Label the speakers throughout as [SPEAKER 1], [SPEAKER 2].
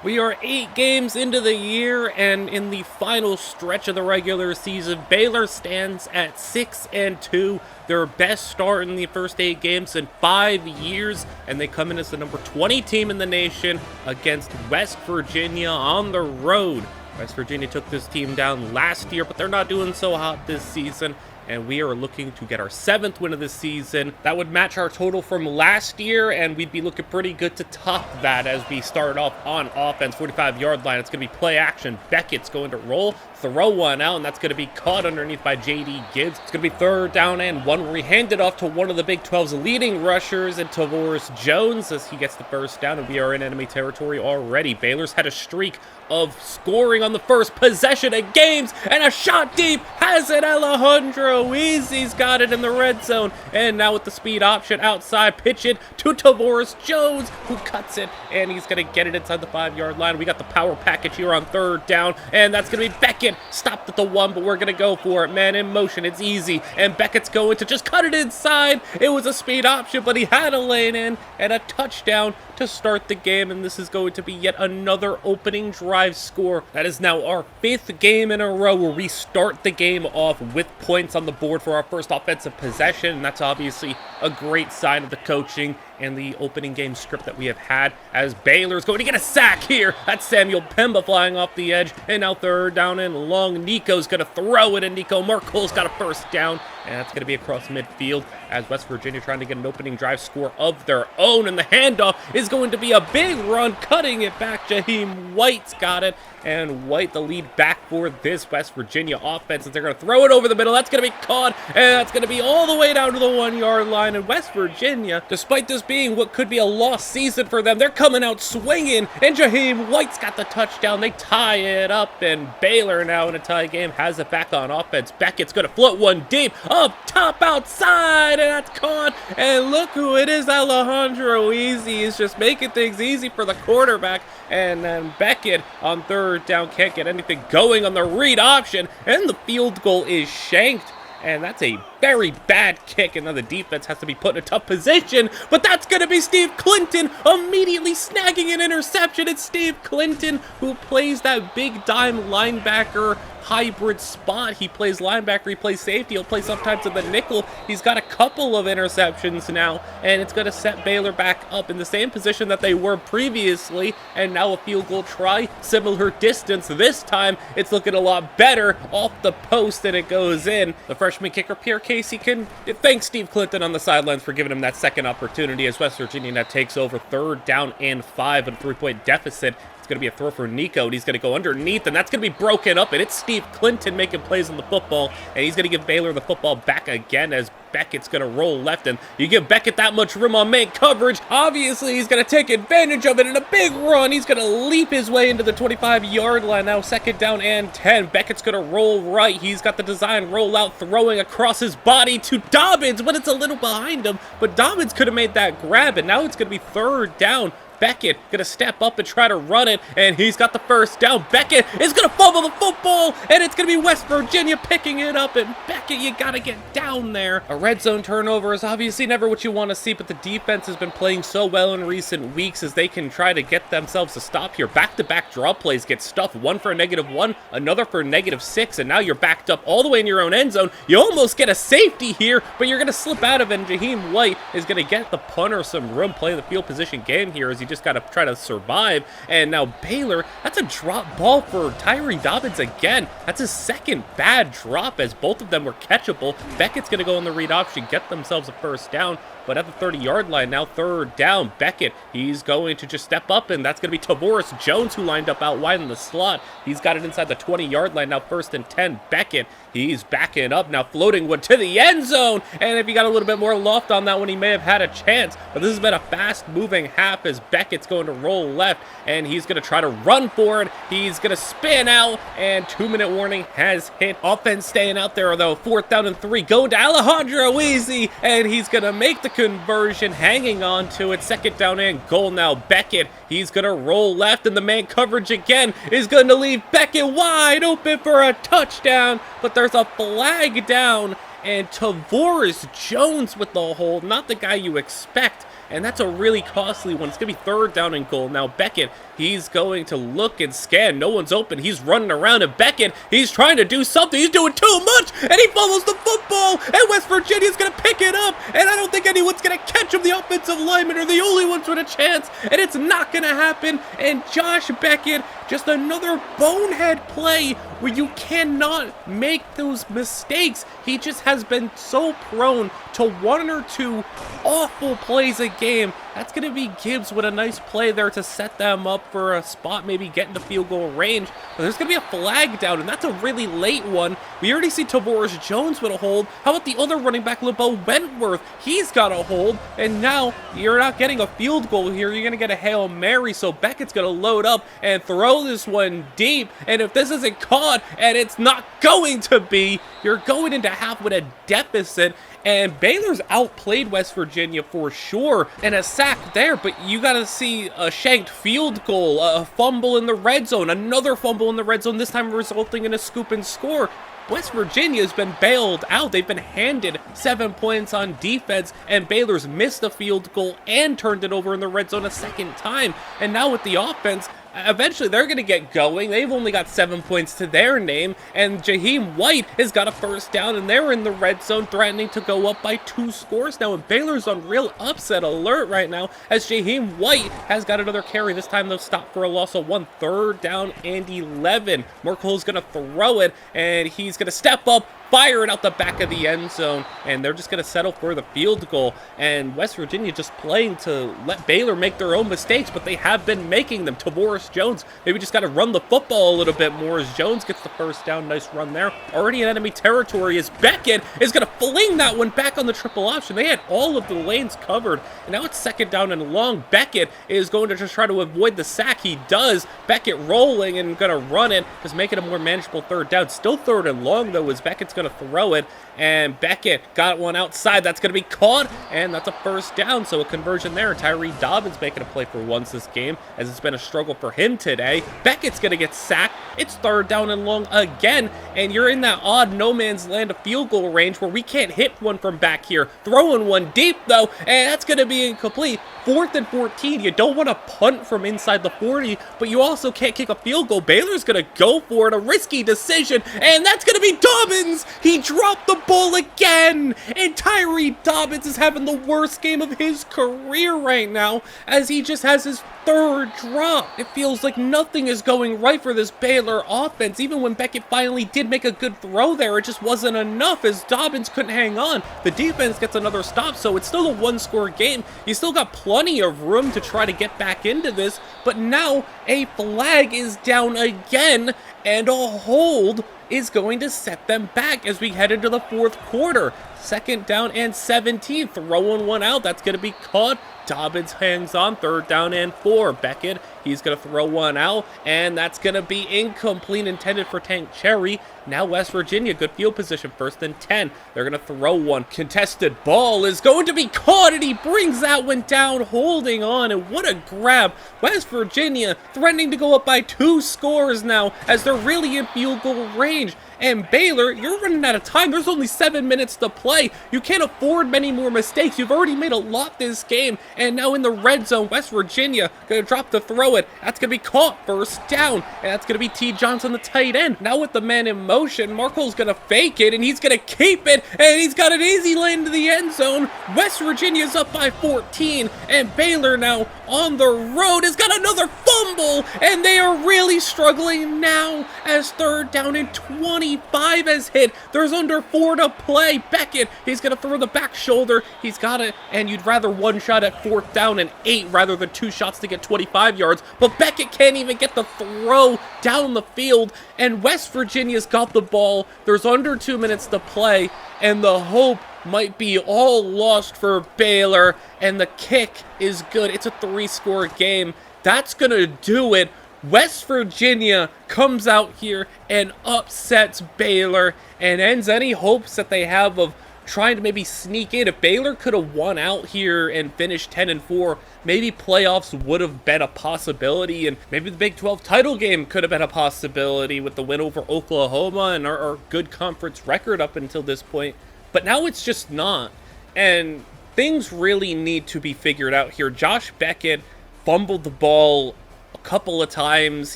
[SPEAKER 1] We are 8 games into the year, and in the final stretch of the regular season, Baylor stands at 6-2, their best start in the first 8 games in 5 years, and they come in as the number 20 team in the nation against West Virginia on the road. West Virginia took this team down last year, but they're not doing so hot this season, and we are looking to get our 7th win of the season. That would match our total from last year, and we'd be looking pretty good to top that as we start off on offense. 45-yard line, it's going to be play action. Beckett's going to roll, throw one out, and that's going to be caught underneath by J.D. Gibbs. It's going to be 3rd down and 1 where he handed off to one of the Big 12's leading rushers, and Tavoris Jones as he gets the first down, and we are in enemy territory already. Baylor's had a streak of scoring on the first possession of games, and a shot deep has it. Alejandro Easy's got it in the red zone, and now with the speed option outside, pitch it to Tavoris Jones, who cuts it, and he's going to get it inside the 5-yard line. We got the power package here on 3rd down, and that's going to be Beckett. Stopped at the 1, but we're going to go for it. Man in motion, it's easy, and Beckett's going to just cut it inside. It was a speed option, but he had a lane in, and a touchdown to start the game, and this is going to be yet another opening drive score. That is now our 5th game in a row where we start the game off with points on the board for our first offensive possession, and that's obviously a great sign of the coaching and the opening game script that we have had, as Baylor's going to get a sack here. That's Samuel Pemba flying off the edge, and now 3rd down and long. Nico's going to throw it, and Nico Marcole's got a first down, and that's going to be across midfield as West Virginia trying to get an opening drive score of their own, and the handoff is going to be a big run, cutting it back. Jaheim White's got it, and White the lead back for this West Virginia offense, and they're going to throw it over the middle. That's going to be caught, and that's going to be all the way down to the 1-yard line. And West Virginia, despite this being what could be a lost season for them, they're coming out swinging, and Jaheim White's got the touchdown. They tie it up, and Baylor now in a tie game has it back on offense. Beckett's going to float one deep, up top outside, and that's caught, and look who it is. Alejandro Easy is just making things easy for the quarterback, and then Beckett on 3rd down can't get anything going on the read option, and the field goal is shanked. And that's a very bad kick, and now the defense has to be put in a tough position, but that's going to be Steve Clinton immediately snagging an interception. It's Steve Clinton who plays that big dime linebacker hybrid spot. He plays linebacker, he plays safety, he'll play sometimes in the nickel. He's got a couple of interceptions now, and it's going to set Baylor back up in the same position that they were previously, and now a field goal try, similar distance. This time, it's looking a lot better off the post, and it goes in. The freshman kicker, Pierre Casey, can thank Steve Clinton on the sidelines for giving him that second opportunity as West Virginia now takes over 3rd down and 5 and a 3-point deficit. It's going to be a throw for Nico, and he's going to go underneath, and that's going to be broken up, and it's Steve Clinton making plays on the football, and he's going to give Baylor the football back again as Beckett's going to roll left, and you give Beckett that much room on main coverage. Obviously, he's going to take advantage of it in a big run. He's going to leap his way into the 25-yard line. Now 2nd down and 10. Beckett's going to roll right. He's got the design rollout, throwing across his body to Dobbins, but it's a little behind him, but Dobbins could have made that grab, and now it's going to be 3rd down. Beckett going to step up and try to run it, and he's got the first down. Beckett is going to fumble the football, and it's going to be West Virginia picking it up, and Beckett, you got to get down there. A red zone turnover is obviously never what you want to see, but the defense has been playing so well in recent weeks as they can try to get themselves a stop here. Back-to-back draw plays get stuffed, one for a -1, another for a -6, and now you're backed up all the way in your own end zone. You almost get a safety here, but you're going to slip out of it, and Jaheim White is going to get the punter some room, playing the field position game here as he just got to try to survive. And now Baylor, that's a drop ball for Tyree Dobbins again. That's his 2nd bad drop as both of them were catchable. Beckett's going to go on the read option, get themselves a first down, but at the 30-yard line, now 3rd down. Beckett, he's going to just step up, and that's going to be Tavoris Jones who lined up out wide in the slot. He's got it inside the 20-yard line, now 1st and 10. Beckett, he's backing up, now floating one to the end zone, and if he got a little bit more loft on that one, he may have had a chance, but this has been a fast-moving half as Beckett's going to roll left, and he's going to try to run for it. He's going to spin out, and 2-minute warning has hit. Offense staying out there, though. 4th down and 3, going to Alejandro Easy, and he's going to make the conversion, hanging on to it. 2nd down and goal now. Beckett, he's going to roll left, and the man coverage again is going to leave Beckett wide open for a touchdown, but there's a flag down, and Tavoris Jones with the hold, not the guy you expect, and that's a really costly one. It's going to be 3rd down and goal. Now Beckett, He's going to look and scan. No one's open. He's running around, and Beckett, he's trying to do something. He's doing too much, and he fumbles the football, and West Virginia's going to pick it up, and I don't think anyone's going to catch him. The offensive linemen are the only ones with a chance, and it's not going to happen. And Josh Beckett, just another bonehead play where you cannot make those mistakes. He just has been so prone to one or two awful plays a game. That's going to be Gibbs with a nice play there to set them up for a spot, maybe get into field goal range. But there's going to be a flag down, and that's a really late one. We already see Tavares Jones with a hold. How about the other running back, LeBeau Wentworth? He's got a hold, and now you're not getting a field goal here. You're going to get a Hail Mary, so Beckett's going to load up and throw this one deep. And if this isn't caught, and it's not going to be, you're going into half with a deficit. And Baylor's outplayed West Virginia for sure, and a sack there, but you gotta see a shanked field goal, a fumble in the red zone, another fumble in the red zone, this time resulting in a scoop and score. West Virginia has been bailed out. They've been handed 7 points on defense, and Baylor's missed a field goal and turned it over in the red zone a second time. And now with the offense, eventually they're going to get going. They've only got 7 points to their name, and Jaheim White has got a first down, and they're in the red zone threatening to go up by 2 scores now. And Baylor's on real upset alert right now as Jaheim White has got another carry. This time they'll stop for a loss of 1, 3rd down and 11. Merkel's going to throw it, and he's going to step up, fire it out the back of the end zone, and they're just going to settle for the field goal. And West Virginia just playing to let Baylor make their own mistakes, but they have been making them. Tavares Jones, maybe just got to run the football a little bit more as Jones gets the first down. Nice run there. Already in enemy territory as Beckett is going to fling that one back on the triple option. They had all of the lanes covered, and now it's 2nd down and long. Beckett is going to just try to avoid the sack. He does. Beckett rolling and going to run it, just making a more manageable 3rd down. Still 3rd and long, though, as Beckett's going to throw it, and Beckett got one outside. That's going to be caught, and that's a first down, so a conversion there. Tyree Dobbins making a play for once this game, as it's been a struggle for him today. Beckett's going to get sacked. It's 3rd down and long again, and you're in that odd no man's land of field goal range where we can't hit one from back here. Throwing one deep, though, and that's going to be incomplete. 4th and 14. You don't want to punt from inside the 40, but you also can't kick a field goal. Baylor's going to go for it, a risky decision, and that's going to be Dobbins. He dropped the ball again, and Tyree Dobbins is having the worst game of his career right now, as he just has his 3rd drop. It feels like nothing is going right for this Baylor offense. Even when Beckett finally did make a good throw there, it just wasn't enough as Dobbins couldn't hang on. The defense gets another stop, so it's still a 1-score game. You still got plenty of room to try to get back into this, but now a flag is down again, and a hold is going to set them back as we head into the 4th quarter. 2nd down and 17, throwing one out. That's going to be caught. Dobbins hangs on. 3rd down and 4. Beckett, he's going to throw one out, and that's going to be incomplete, intended for Tank Cherry. Now West Virginia, good field position, 1st and 10. They're going to throw one. Contested ball is going to be caught, and he brings that one down, holding on, and what a grab. West Virginia threatening to go up by 2 scores now, as they're really in field goal range. And Baylor, you're running out of time. There's only 7 minutes to play. You can't afford many more mistakes. You've already made a lot this game. And now in the red zone, West Virginia going to drop to throw it. That's going to be caught. 1st down. And that's going to be T. Johnson, the tight end. Now with the man in motion, Marco's going to fake it, and he's going to keep it. And he's got an easy lane to the end zone. West Virginia's up by 14. And Baylor now on the road has got another fumble. And they are really struggling now as 3rd down and 20. 25 has hit. There's under 4 to play. Beckett, he's going to throw the back shoulder. He's got it, and you'd rather one shot at 4th down and 8 rather than 2 shots to get 25 yards. But Beckett can't even get the throw down the field, and West Virginia's got the ball. There's under 2 minutes to play, and the hope might be all lost for Baylor, and the kick is good. It's a 3-score game. That's going to do it. West Virginia comes out here and upsets Baylor and ends any hopes that they have of trying to maybe sneak in. If Baylor could have won out here and finished 10-4, maybe playoffs would have been a possibility, and maybe the Big 12 title game could have been a possibility with the win over Oklahoma and our good conference record up until this point. But now it's just not, and things really need to be figured out here. Josh Beckett fumbled the ball a couple of times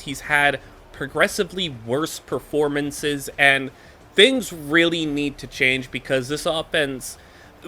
[SPEAKER 1] he's had progressively worse performances, and things really need to change because this offense,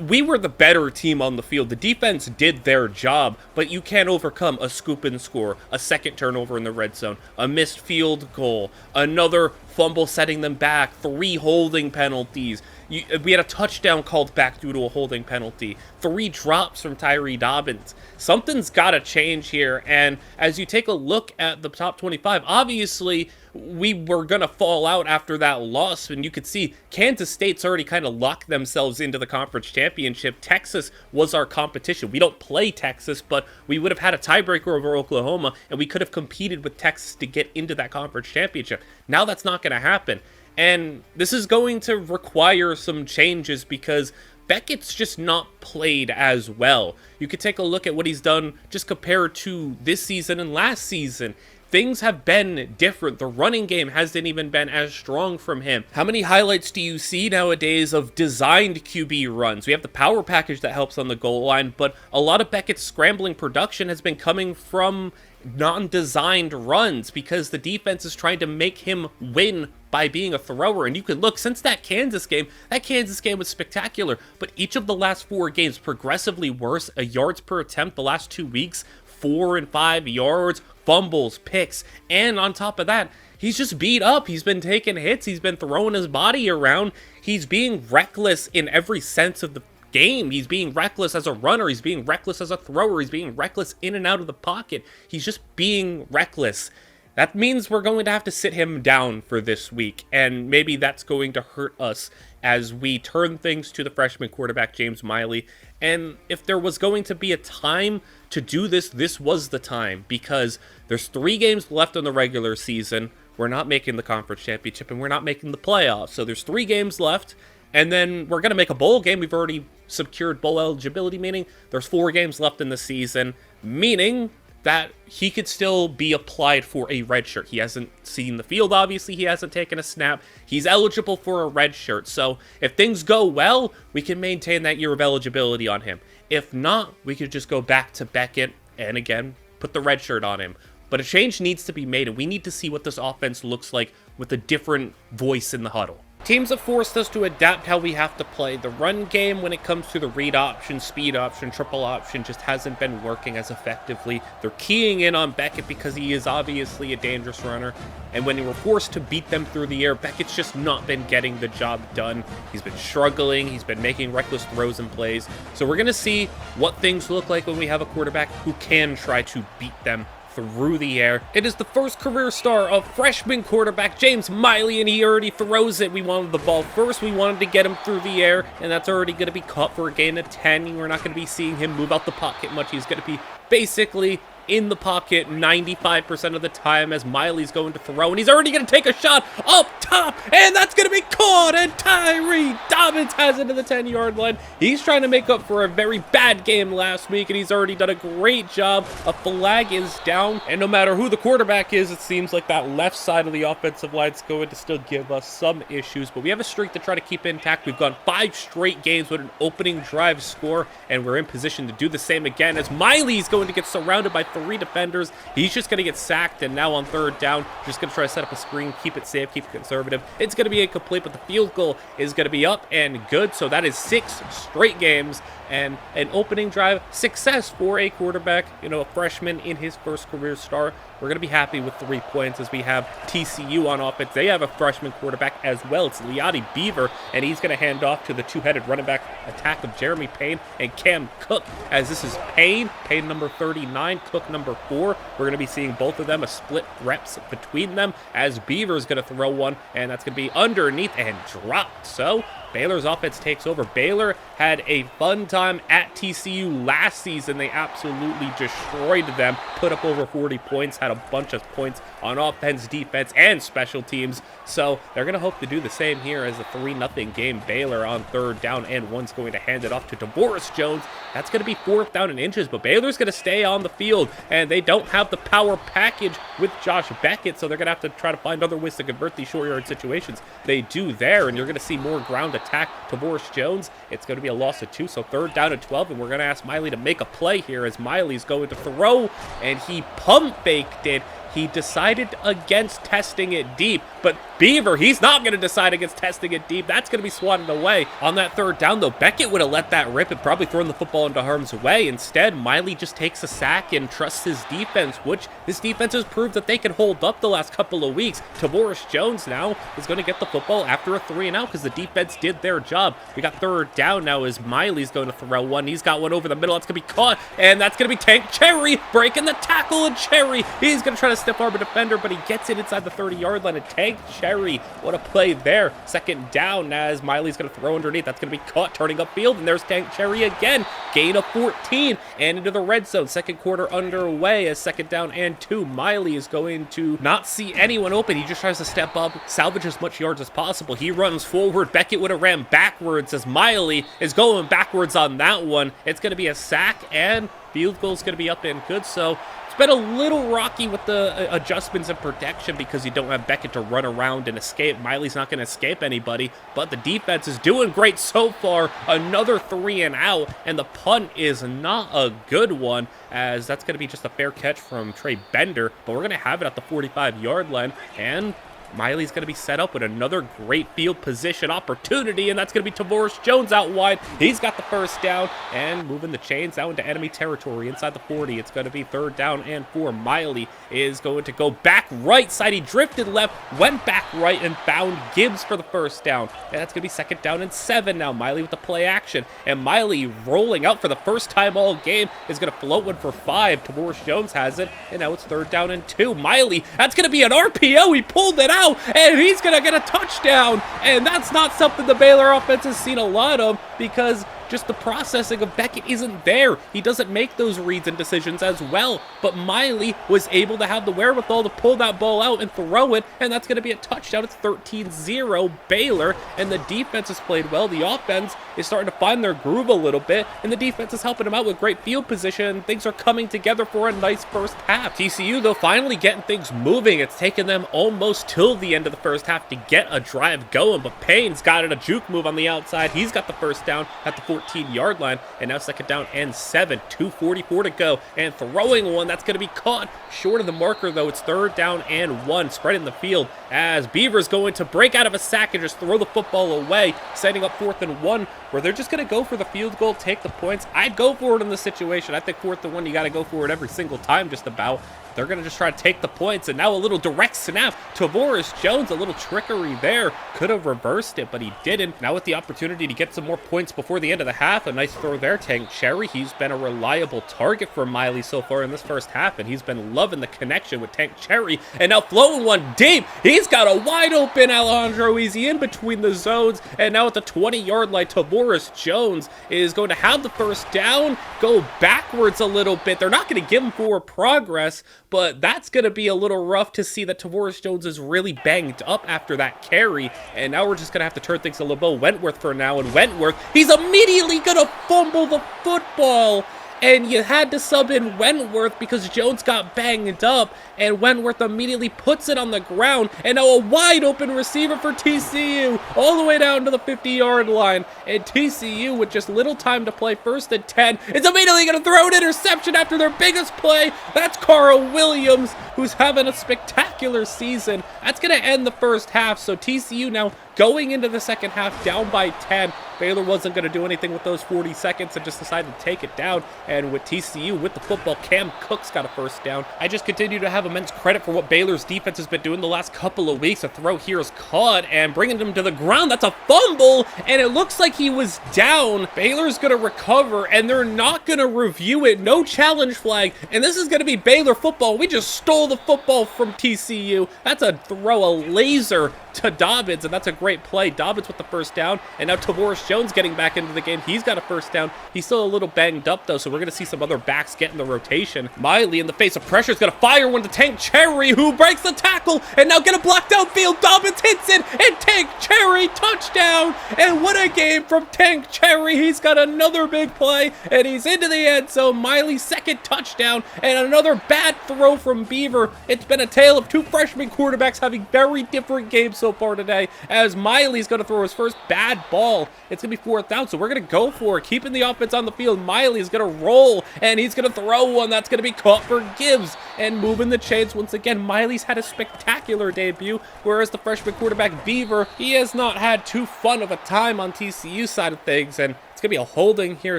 [SPEAKER 1] we were the better team on the field. The defense did their job, but you can't overcome a scoop and score, a second turnover in the red zone, a missed field goal, another fumble setting them back, 3 holding penalties. We had a touchdown called back due to a holding penalty, 3 drops from Tyree Dobbins. Something's got to change here, and as you take a look at the top 25, obviously we were going to fall out after that loss, and you could see Kansas State's already kind of locked themselves into the conference championship. Texas was our competition. We don't play Texas, but we would have had a tiebreaker over Oklahoma, and we could have competed with Texas to get into that conference championship. Now that's not going to happen. And this is going to require some changes because Beckett's just not played as well. You could take a look at what he's done just compared to this season and last season. Things have been different. The running game hasn't even been as strong from him. How many highlights do you see nowadays of designed QB runs? We have the power package that helps on the goal line, but a lot of Beckett's scrambling production has been coming from non-designed runs because the defense is trying to make him win by being a thrower. And you can look, since that Kansas game was spectacular, but each of the last 4 games progressively worse. Yards per attempt the last 2 weeks, 4 and 5 yards, fumbles, picks, and on top of that, he's just beat up. He's been taking hits. He's been throwing his body around. He's being reckless in every sense of the game. He's being reckless as a runner. He's being reckless as a thrower. He's being reckless in and out of the pocket. He's just being reckless. That means we're going to have to sit him down for this week, and maybe that's going to hurt us as we turn things to the freshman quarterback, James Miley. And if there was going to be a time to do this, this was the time, because there's 3 games left in the regular season. We're not making the conference championship, and we're not making the playoffs. So there's 3 games left, and then we're going to make a bowl game. We've already secured bowl eligibility, meaning there's 4 games left in the season, meaning that he could still be applied for a red shirt. He hasn't seen the field, obviously. He hasn't taken a snap. He's eligible for a red shirt. So if things go well, we can maintain that year of eligibility on him. If not, we could just go back to Beckett and, again, put the red shirt on him. But a change needs to be made, and we need to see what this offense looks like with a different voice in the huddle. Teams have forced us to adapt how we have to play. The run game, when it comes to the read option, speed option, triple option, just hasn't been working as effectively. They're keying in on Beckett because he is obviously a dangerous runner. And when they were forced to beat them through the air, Beckett's just not been getting the job done. He's been struggling. He's been making reckless throws and plays. So we're going to see what things look like when we have a quarterback who can try to beat them through the air. It is the first career star of freshman quarterback James Miley, and he already throws it. We wanted the ball first. We wanted to get him through the air, and that's already going to be caught for a gain of 10. We're not going to be seeing him move out the pocket much. He's going to be basically in the pocket 95% of the time as Miley's going to throw, and he's already going to take a shot up top, and that's going to be caught, and Tyree Dobbins has it to the 10-yard line. He's trying to make up for a very bad game last week, and he's already done a great job. A flag is down, and no matter who the quarterback is, it seems like that left side of the offensive line is going to still give us some issues, but we have a streak to try to keep intact. We've gone 5 straight games with an opening drive score, and we're in position to do the same again as Miley's going to get surrounded by 3 defenders. He's just going to get sacked, and now on 3rd down, just going to try to set up a screen, keep it safe, keep it conservative. It's going to be incomplete, but the field goal is going to be up and good. So that is 6 straight games and an opening drive success for a quarterback, a freshman in his first career start. We're going to be happy with 3 points as we have TCU on offense. They have a freshman quarterback as well. It's Liati Beaver, and he's going to hand off to the 2-headed running back attack of Jeremy Payne and Cam Cook, as this is Payne number 39, Cook number 4. We're going to be seeing both of them, a split reps between them, as Beaver is going to throw one, and that's going to be underneath and dropped. So Baylor's offense takes over. Baylor had a fun time at TCU last season. They absolutely destroyed them, put up over 40 points, had a bunch of points on offense, defense, and special teams. So they're going to hope to do the same here as a 3-0 game. Baylor on 3rd down, and one's going to hand it off to DeBoris Jones. That's going to be 4th down and inches, but Baylor's going to stay on the field, and they don't have the power package with Josh Beckett, so they're going to have to try to find other ways to convert these short yard situations. They do there, and you're going to see more ground attack Tavoris Jones. It's going to be a loss of 2, so 3rd down and 12, and we're going to ask Miley to make a play here as Miley's going to throw, and he pump faked it. He decided against testing it deep, but Beaver, he's not going to decide against testing it deep. That's going to be swatted away. On that 3rd down, though, Beckett would have let that rip and probably thrown the football into harm's way. Instead, Miley just takes a sack and trusts his defense, which this defense has proved that they can hold up the last couple of weeks. Tavoris Jones now is going to get the football after a 3-and-out because the defense did their job. We got 3rd down now as Miley's going to throw one. He's got one over the middle. That's going to be caught, and that's going to be Tank Cherry breaking the tackle, and Cherry, he's going to try to stiff arm a defender, but he gets it inside the 30-yard line, and Tank Cherry, what a play there. 2nd down as Miley's going to throw underneath. That's going to be caught turning upfield, and there's Tank Cherry again. Gain of 14 and into the red zone. 2nd quarter underway as 2nd down and 2. Miley is going to not see anyone open. He just tries to step up, salvage as much yards as possible. He runs forward. Beckett would have ran backwards as Miley is going backwards on that one. It's going to be a sack, and field goal is going to be up and good. So it's been a little rocky with the adjustments and protection because you don't have Beckett to run around and escape. Miley's not going to escape anybody, but the defense is doing great so far. Another 3-and-out, and the punt is not a good one, as that's going to be just a fair catch from Trey Bender, but we're going to have it at the 45-yard line, and Miley's going to be set up with another great field position opportunity, and that's going to be Tavoris Jones out wide. He's got the 1st down and moving the chains out into enemy territory inside the 40. It's going to be 3rd down and 4. Miley is going to go back right side. He drifted left, went back right, and found Gibbs for the 1st down. And that's going to be 2nd down and 7 now. Miley with the play action, and Miley rolling out for the first time all game is going to float one for 5. Tavoris Jones has it, and now it's 3rd down and 2. Miley, that's going to be an RPO. He pulled it out, and he's going to get a touchdown, and that's not something the Baylor offense has seen a lot of because just the processing of Beckett isn't there. He doesn't make those reads and decisions as well, but Miley was able to have the wherewithal to pull that ball out and throw it, and that's going to be a touchdown. It's 13-0 Baylor, and the defense has played well. The offense is starting to find their groove a little bit, and the defense is helping them out with great field position. Things are coming together for a nice first half. TCU, though, finally getting things moving. It's taken them almost till the end of the first half to get a drive going, but Payne's got it, a juke move on the outside. He's got the 1st down at the 14-yard line, and now 2nd down and 7. 2:44 to go, and throwing one that's going to be caught short of the marker, though. It's 3rd down and 1, spreading the field as Beaver's going to break out of a sack and just throw the football away, setting up 4th and 1, where they're just going to go for the field goal, take the points. I'd go for it in this situation. I think 4th and 1, you got to go for it every single time just about. They're going to just try to take the points, and now a little direct snap. Tavoris Jones, a little trickery there. Could have reversed it, but he didn't. Now with the opportunity to get some more points before the end of the half, a nice throw there. Tank Cherry, he's been a reliable target for Miley so far in this first half, and he's been loving the connection with Tank Cherry. And now floating one deep. He's got a wide open Alejandro Easy in between the zones, and now at the 20-yard line, Tavoris Jones is going to have the 1st down, go backwards a little bit. They're not going to give him forward progress, but that's going to be a little rough to see that Tavoris Jones is really banged up after that carry, and now we're just going to have to turn things to LeBeau Wentworth for now, and Wentworth, he's immediately going to fumble the football, and you had to sub in Wentworth because Jones got banged up, and Wentworth immediately puts it on the ground, and now a wide open receiver for TCU all the way down to the 50-yard line, and TCU with just little time to play, 1st and 10, is immediately going to throw an interception after their biggest play. That's Carl Williams, who's having a spectacular season. That's going to end the first half, so TCU now going into the second half down by 10. Baylor wasn't going to do anything with those 40 seconds and just decided to take it down. And with TCU with the football, Cam Cook's got a 1st down. I just continue to have immense credit for what Baylor's defense has been doing the last couple of weeks. A throw here is caught and bringing them to the ground. That's a fumble, and it looks like he was down. Baylor's going to recover, and they're not going to review it. No challenge flag, and this is going to be Baylor football. We just stole the football from TCU. That's a throw, a laser to Dobbins, and that's a great play. Dobbins with the 1st down, and now Tavoris Jones getting back into the game. He's got a 1st down. He's still a little banged up, though, so we're going to see some other backs get in the rotation. Miley, in the face of pressure, is going to fire one to Tank Cherry, who breaks the tackle, and now get a blocked outfield. Dobbins hits it, and Tank Cherry, touchdown! And what a game from Tank Cherry. He's got another big play, and he's into the end zone. Miley's 2nd touchdown, and another bad throw from Beaver. It's been a tale of 2 freshman quarterbacks having very different games so far today, as as Miley's going to throw his first bad ball. It's going to be 4th down, so we're going to go for it. Keeping the offense on the field, Miley's going to roll, and he's going to throw one that's going to be caught for Gibbs. And moving the chains once again. Miley's had a spectacular debut, whereas the freshman quarterback Beaver, he has not had too fun of a time on TCU side of things, and it's going to be a holding here,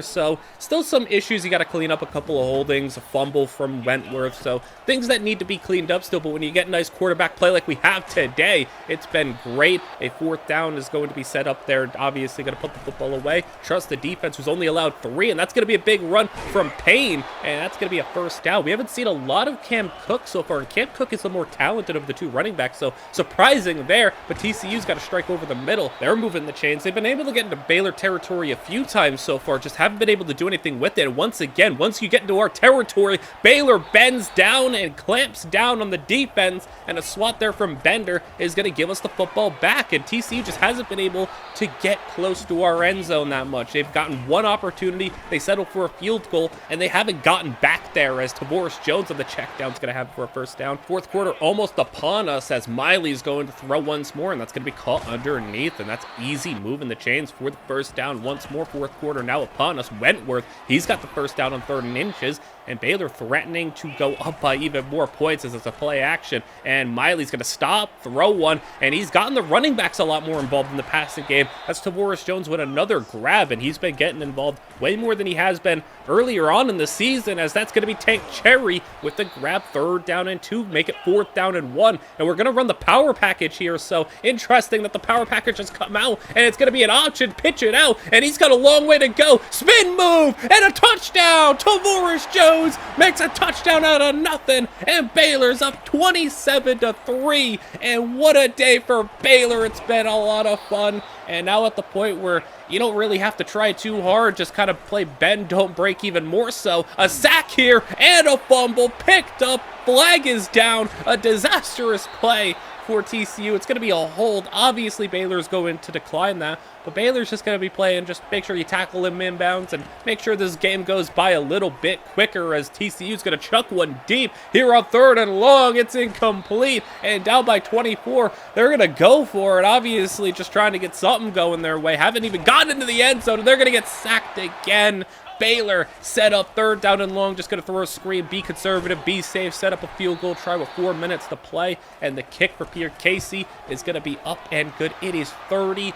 [SPEAKER 1] so still some issues. You got to clean up a couple of holdings, a fumble from Wentworth, so things that need to be cleaned up still, but when you get nice quarterback play like we have today, it's been great. A 4th down is going to be set up there, obviously going to put the football away. Trust the defense, who's only allowed 3, and that's going to be a big run from Payne, and that's going to be a 1st down. We haven't seen a lot of Cam Cook so far, and Cam Cook is the more talented of the 2 running backs, so surprising there, but TCU's got to strike over the middle. They're moving the chains. They've been able to get into Baylor territory a few times so far, just haven't been able to do anything with it. And once again, once you get into our territory, Baylor bends down and clamps down on the defense, and a swat there from Bender is going to give us the football back, and TCU just hasn't been able to get close to our end zone that much. They've gotten one opportunity, they settled for a field goal, and they haven't gotten back there, as Tavoris Jones on the check down is going to have for a 1st down. 4th quarter almost upon us as Miley's going to throw once more, and that's going to be caught underneath, and that's easy moving the chains for the 1st down once more. 4th quarter now upon us. Wentworth, he's got the 1st down on 3rd and inches, and Baylor threatening to go up by even more points as it's a play action, and Miley's going to stop, throw one, and he's gotten the running backs a lot more involved in the passing game. That's Tavoris Jones with another grab, and he's been getting involved way more than he has been earlier on in the season, as that's going to be Tank Cherry with the grab. 3rd down and 2, make it 4th down and 1, and we're going to run the power package here, so interesting that the power package has come out, and it's going to be an option, pitch it out, and he's got a long way to go, spin move, and a touchdown. Tavoris Jones makes a touchdown out of nothing, and Baylor's up 27-3, and what a day for Baylor. It's been a lot of fun, and now at the point where you don't really have to try too hard, just kind of play bend, don't break even more so. A sack here, and a fumble picked up, flag is down, a disastrous play for TCU. It's going to be a hold. Obviously, Baylor's going to decline that, but Baylor's just going to be playing, just make sure you tackle him inbounds and make sure this game goes by a little bit quicker, as TCU's going to chuck one deep here on 3rd and long. It's incomplete, and down by 24. They're going to go for it, obviously just trying to get something going their way. Haven't even gotten into the end zone, and they're going to get sacked again. Baylor set up 3rd down and long, just going to throw a screen, be conservative, be safe, set up a field goal try with 4 minutes to play, and the kick for Pierre Casey is going to be up and good. It is 30-3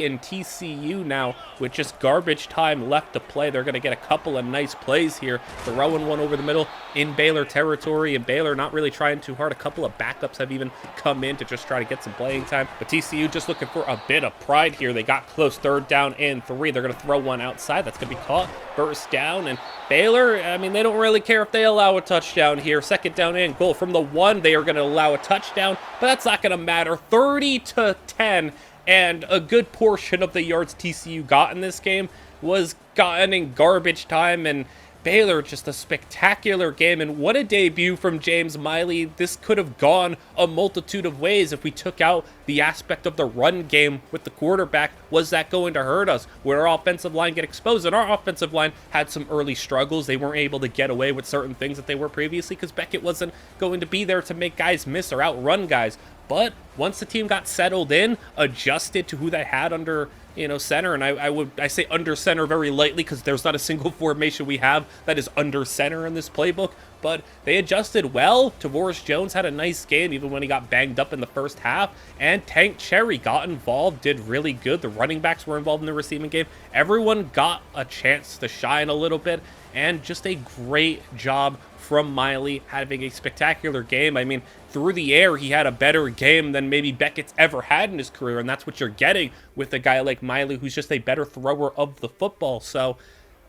[SPEAKER 1] in TCU now with just garbage time left to play. They're going to get a couple of nice plays here, throwing one over the middle in Baylor territory, and Baylor not really trying too hard. A couple of backups have even come in to just try to get some playing time, but TCU just looking for a bit of pride here. They got close, 3rd down and 3. They're going to throw one outside. That's going to be caught, 1st down, and Baylor, I mean, they don't really care if they allow a touchdown here. 2nd down and goal. From the 1, they are going to allow a touchdown, but that's not going to matter. 30-10, and a good portion of the yards TCU got in this game was gotten in garbage time, and Baylor, just a spectacular game, and what a debut from James Miley. This could have gone a multitude of ways if we took out the aspect of the run game with the quarterback. Was that going to hurt us? Would our offensive line get exposed? And our offensive line had some early struggles. They weren't able to get away with certain things that they were previously because Beckett wasn't going to be there to make guys miss or outrun guys. But once the team got settled in, adjusted to who they had under center, and I say under center very lightly because there's not a single formation we have that is under center in this playbook, but they adjusted well. Tavoris Jones had a nice game even when he got banged up in the 1st half, and Tank Cherry got involved, did really good. The running backs were involved in the receiving game. Everyone got a chance to shine a little bit, and just a great job from Miley, having a spectacular game. I mean, through the air, he had a better game than maybe Beckett's ever had in his career, and that's what you're getting with a guy like Miley, who's just a better thrower of the football. So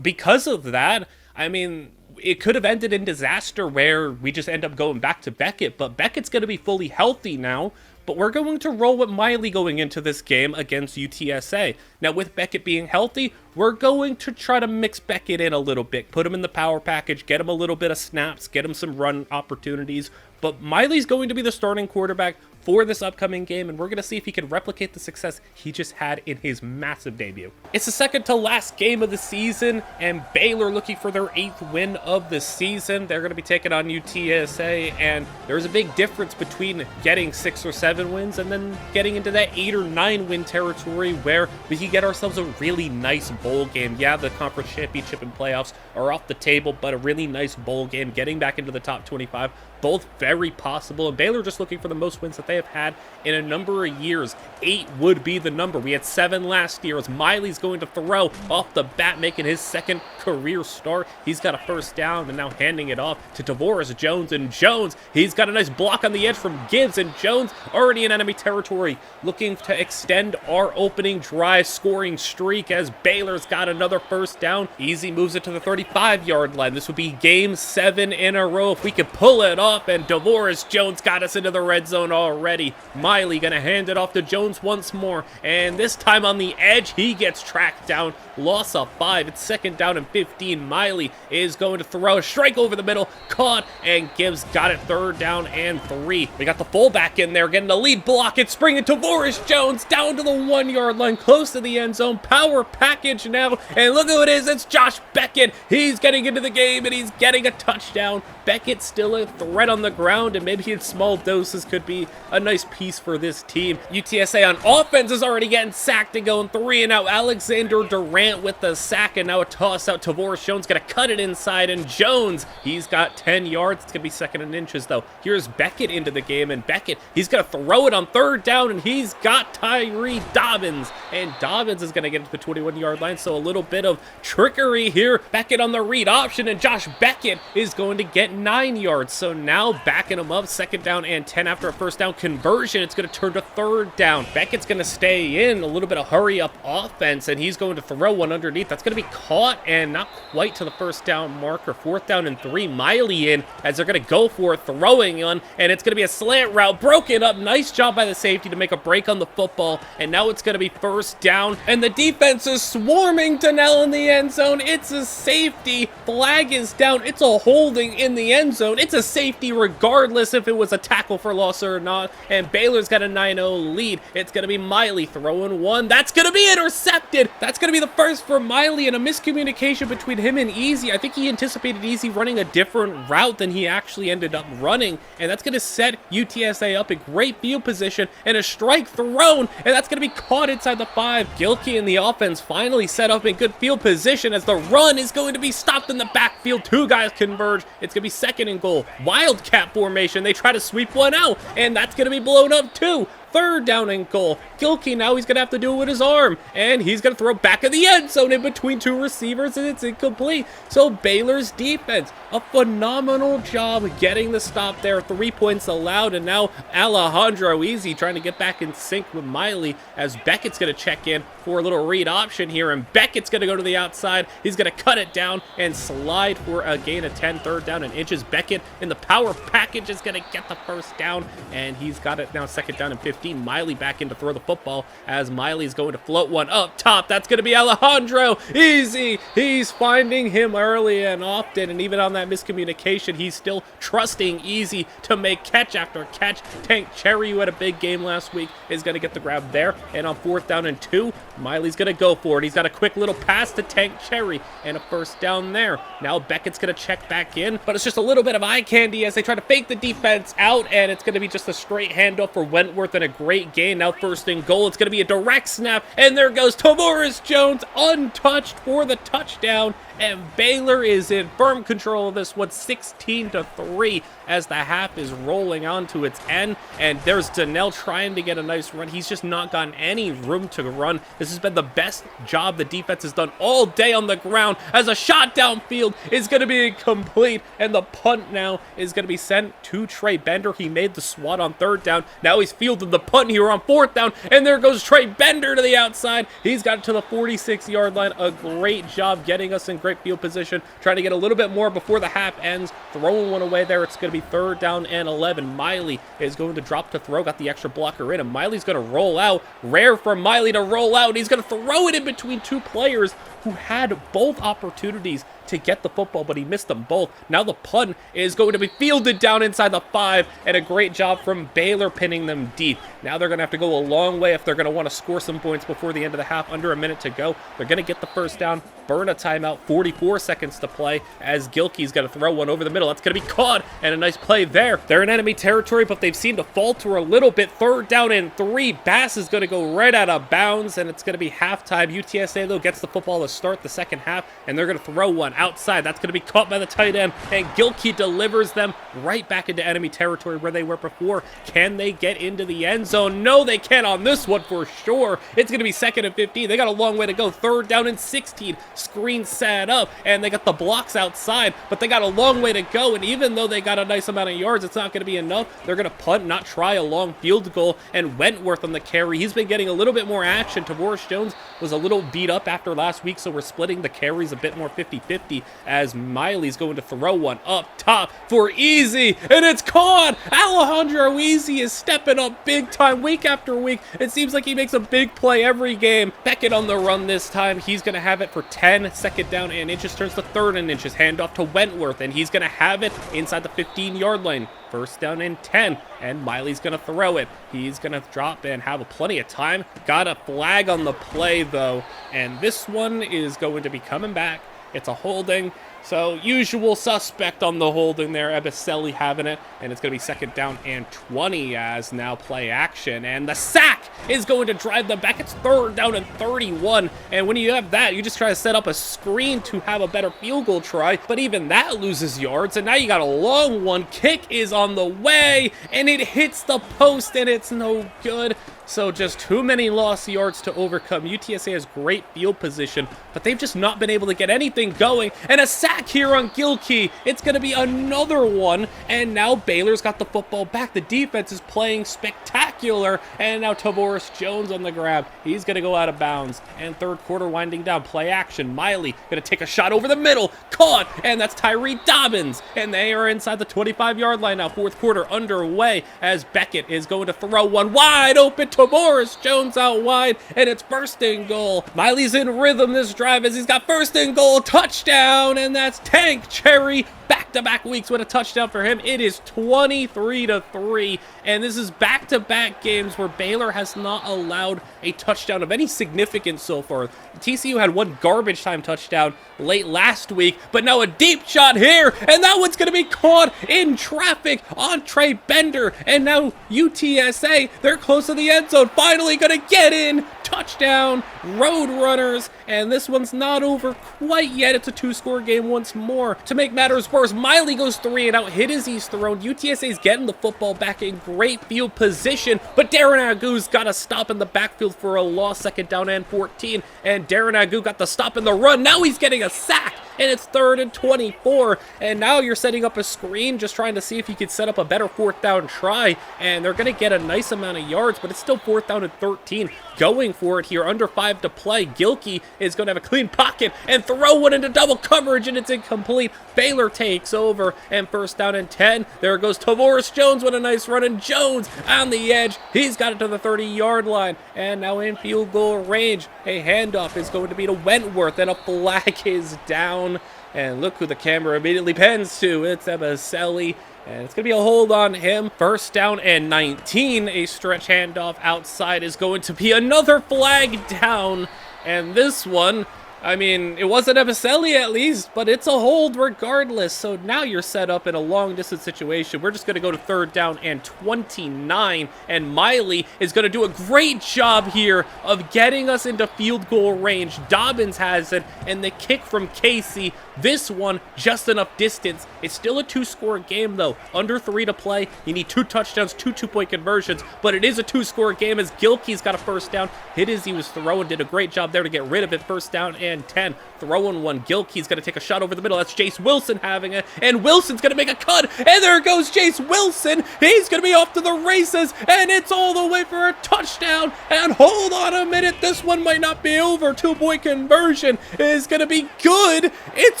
[SPEAKER 1] because of that, I mean, it could have ended in disaster where we just end up going back to Beckett, but Beckett's going to be fully healthy now. But we're going to roll with Miley going into this game against UTSA. Now, with Beckett being healthy, we're going to try to mix Beckett in a little bit, put him in the power package, get him a little bit of snaps, get him some run opportunities. But Miley's going to be the starting quarterback for this upcoming game, and we're going to see if he can replicate the success he just had in his massive debut. It's the second to last game of the season, and Baylor looking for their 8th win of the season. They're going to be taking on UTSA, and there's a big difference between getting 6 or 7 wins and then getting into that 8 or 9 win territory where we can get ourselves a really nice bowl game. Yeah, the conference championship and playoffs are off the table, but a really nice bowl game, getting back into the top 25, both very possible. And Baylor just looking for the most wins that they have had in a number of years. 8 would be the number. We had 7 last year as Miley's going to throw off the bat, making his 2nd career start. He's got a first down and now handing it off to Tavoris Jones, and Jones, he's got a nice block on the edge from Gibbs, and Jones already in enemy territory, looking to extend our opening drive scoring streak as Baylor's got another first down. Easy moves it to the 35-yard line. This would be game 7 in a row if we could pull it off, and Tavoris Jones got us into the red zone already. Miley gonna hand it off to Jones once more, and this time on the edge, he gets tracked down. Loss of 5. It's 2nd down and 15. Miley is going to throw a strike over the middle, caught, and Gibbs got it 3rd down and 3. We got the fullback in there getting the lead block. It's bringing Tavoris Jones down to the 1-yard line, close to the end zone. Power package now, and look who it is. It's Josh Beckett. He's getting into the game, and he's getting a touchdown. Beckett's still a threat on the ground, and maybe in small doses could be a nice piece for this team. UTSA on offense is already getting sacked and going 3 and out. Alexander Durant with the sack, and now a toss out. Tavoris Jones gonna cut it inside, and Jones, he's got 10 yards. It's gonna be 2nd and inches though. Here's Beckett into the game, and Beckett, he's gonna throw it on 3rd down, and he's got Tyree Dobbins, and Dobbins is gonna get to the 21-yard line, so a little bit of trickery here. Beckett on the read option, and Josh Beckett is going to get 9 yards, so now backing him up, 2nd down and 10 after a first down conversion. It's gonna turn to 3rd down. Beckett's gonna stay in, a little bit of hurry up offense, and he's going to throw one underneath. That's going to be caught and not quite to the first down marker. 4th down and 3. Miley in as they're going to go for it, throwing on, and it's going to be a slant route, broken up. Nice job by the safety to make a break on the football, and now it's going to be 1st down, and the defense is swarming Donnell in the end zone. It's a safety. Flag is down. It's a holding in the end zone. It's a safety regardless if it was a tackle for loss or not, and Baylor's got a 9-0 lead. It's going to be Miley throwing one. That's going to be intercepted. That's going to be the first for Miley, and a miscommunication between him and Easy. I think he anticipated Easy running a different route than he actually ended up running, and that's going to set UTSA up in great field position, and a strike thrown, and that's going to be caught inside the 5. Gilkey in the offense finally set up in good field position as the run is going to be stopped in the backfield. 2 guys converge. It's going to be 2nd and goal. Wildcat formation. They try to sweep one out, and that's going to be blown up too. 3rd down and goal. Gilkey now, he's going to have to do it with his arm, and he's going to throw back in the end zone in between 2 receivers, and it's incomplete. So Baylor's defense, a phenomenal job getting the stop there. 3 points allowed, and now Alejandro Easy trying to get back in sync with Miley as Beckett's going to check in for a little read option here, and Beckett's going to go to the outside. He's going to cut it down and slide for a gain of 10, 3rd down and inches. Beckett in the power package is going to get the first down, and he's got it now 2nd down and 15. Miley back in to throw the football as Miley's going to float one up top. That's going to be Alejandro Easy. He's finding him early and often, and even on that miscommunication, he's still trusting Easy to make catch after catch. Tank Cherry, who had a big game last week, is going to get the grab there, and on 4th down and 2, Miley's going to go for it. He's got a quick little pass to Tank Cherry, and a first down there. Now Beckett's going to check back in, but it's just a little bit of eye candy as they try to fake the defense out, and it's going to be just a straight handoff for Wentworth and a great gain. Now 1st and goal. It's going to be a direct snap, and there goes Tavoris Jones, untouched for the touchdown, and Baylor is in firm control of this one, 16-3 as the half is rolling on to its end, and there's Donnell trying to get a nice run. He's just not gotten any room to run. This has been the best job the defense has done all day on the ground as a shot downfield is going to be incomplete, and the punt now is going to be sent to Trey Bender. He made the swat on 3rd down. Now he's fielded the punt here on 4th down, and there goes Trey Bender to the outside. He's got it to the 46-yard line. A great job getting us in great field position, trying to get a little bit more before the half ends, throwing one away there. It's going to be 3rd down and 11. Miley is going to drop to throw, got the extra blocker in, and Miley's going to roll out. Rare for Miley to roll out. He's going to throw it in between 2 players who had both opportunities to get the football, but he missed them both. Now the punt is going to be fielded down inside the 5, and a great job from Baylor pinning them deep. Now they're going to have to go a long way if they're going to want to score some points before the end of the half. Under a minute to go. They're going to get the first down, burn a timeout, 44 seconds to play as Gilkey's going to throw one over the middle. That's going to be caught, and a nice play there. They're in enemy territory, but they've seemed to falter a little bit. Third down and 3. Bass is going to go right out of bounds, and it's going to be halftime. UTSA, though, gets the football to start the second half, and they're going to throw one outside. That's going to be caught by the tight end, and Gilkey delivers them right back into enemy territory where they were before. Can they get into the end zone? No, they can on this one for sure. It's going to be 2nd and 15. They got a long way to go. Third down and 16. Screen set up, and they got the blocks outside, but they got a long way to go, and even though they got a nice amount of yards, it's not going to be enough. They're going to punt, not try a long field goal, and Wentworth on the carry. He's been getting a little bit more action. Tavoris Jones was a little beat up after last week, so we're splitting the carries a bit more 50-50 as Miley's going to throw one up top for Easy, and it's caught! Alejandro Easy is stepping up big time week after week. It seems like he makes a big play every game. Beckett on the run this time. He's going to have it for 10. 2nd down and inches turns to 3rd and inches. Hand off to Wentworth, and he's going to have it inside the 15-yard line. 1st down and 10, and Miley's going to throw it. He's going to drop and have plenty of time. Got a flag on the play, though, and this one is going to be coming back. It's a holding. So, usual suspect on the holding there. Ebiselli having it, and it's going to be 2nd down and 20 as now play action. And the sack is going to drive them back. It's 3rd down and 31. And when you have that, you just try to set up a screen to have a better field goal try. But even that loses yards, and now you got a long one. Kick is on the way, and it hits the post, and it's no good. So just too many lost yards to overcome. UTSA has great field position, but they've just not been able to get anything going. And a sack here on Gilkey. It's going to be another one. And now Baylor's got the football back. The defense is playing spectacular. And now Tavoris Jones on the grab. He's going to go out of bounds. And 3rd quarter winding down. Play action. Miley going to take a shot over the middle. Caught. And that's Tyree Dobbins. And they are inside the 25-yard line now. 4th quarter underway as Beckett is going to throw one wide open. Tavoris Jones out wide, and it's 1st and goal. Miley's in rhythm this drive as he's got 1st and goal, touchdown, and that's Tank Cherry. Back-to-back weeks with a touchdown for him. It is 23-3, and this is back-to-back games where Baylor has not allowed a touchdown of any significance so far. TCU had one garbage time touchdown late last week, but now a deep shot here, and that one's going to be caught in traffic on Trey Bender, and now UTSA, they're close to the end zone, finally going to get in. Touchdown, Roadrunners, and this one's not over quite yet. It's a 2-score game once more. To make matters worse, Miley goes 3 and out, hit as he's thrown. UTSA's getting the football back in great field position, but Darren Agu's got a stop in the backfield for a loss. 2nd down and 14, and Darren Agu got the stop in the run. Now he's getting a sack, and it's 3rd and 24, and now you're setting up a screen, just trying to see if you could set up a better 4th down try, and they're going to get a nice amount of yards, but it's still 4th down and 13. Going for it here, under 5 to play. Gilkey is going to have a clean pocket and throw one into double coverage, and it's incomplete. Baylor takes over, and 1st down and 10. There goes Tavoris Jones with a nice run, and Jones on the edge. He's got it to the 30-yard line, and now in field goal range. A handoff is going to be to Wentworth, and a flag is down. And look who the camera immediately pans to. It's Ebiselli. And it's going to be a hold on him. 1st down and 19. A stretch handoff outside is going to be another flag down. And this one, I mean, it wasn't Ebiselli at least, but it's a hold regardless. So now you're set up in a long-distance situation. We're just going to go to 3rd down and 29, and Miley is going to do a great job here of getting us into field goal range. Dobbins has it, and the kick from Casey. This one, just enough distance. It's still a 2-score game, though. Under 3 to play. You need 2 touchdowns, 2 2-point conversions, but it is a 2-score game as Gilkey's got a 1st down. Hit as he was throwing, did a great job there to get rid of it. 1st down and 10. Throwing one. Gilkey's going to take a shot over the middle. That's Jace Wilson having it, and Wilson's going to make a cut, and there goes Jace Wilson. He's going to be off to the races, and it's all the way for a touchdown. And hold on a minute, this one might not be over. 2-point conversion is going to be good. It's